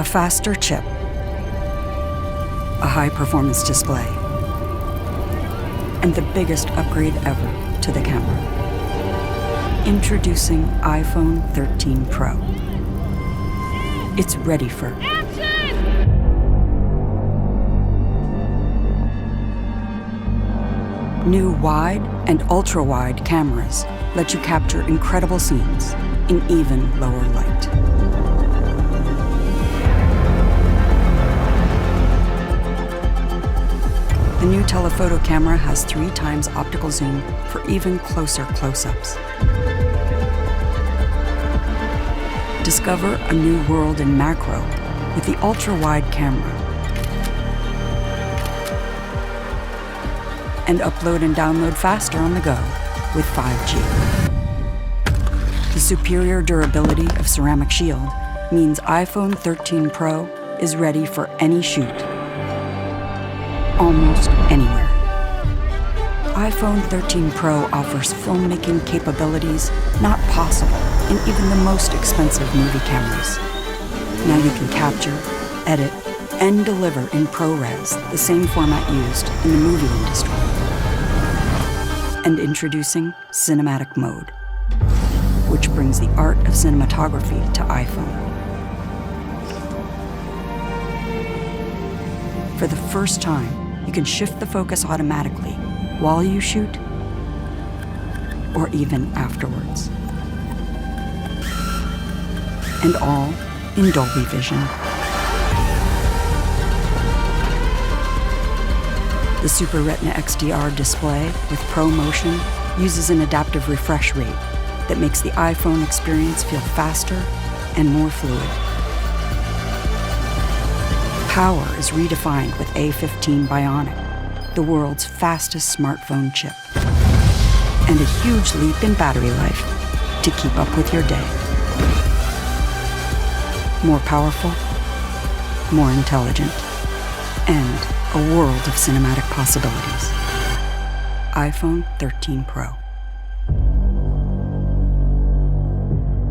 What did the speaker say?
A faster chip, a high-performance display, and the biggest upgrade ever to the camera. Introducing iPhone 13 Pro. It's ready for new wide and ultra-wide cameras let you capture incredible scenes in even lower light. The new telephoto camera has 3 times optical zoom for even closer close-ups. Discover a new world in macro with the ultra-wide camera. And upload and download faster on the go with 5G. The superior durability of ceramic shield means iPhone 13 Pro is ready for any shoot, almost anywhere. iPhone 13 Pro offers filmmaking capabilities not possible in even the most expensive movie cameras. Now you can capture, edit, and deliver in ProRes, the same format used in the movie industry. And introducing Cinematic Mode, which brings the art of cinematography to iPhone. For the first time, you can shift the focus automatically while you shoot or even afterwards. And all in Dolby Vision. The Super Retina XDR display with ProMotion uses an adaptive refresh rate that makes the iPhone experience feel faster and more fluid. Power is redefined with A15 Bionic, the world's fastest smartphone chip. And a huge leap in battery life to keep up with your day. More powerful, more intelligent, and a world of cinematic possibilities. iPhone 13 Pro.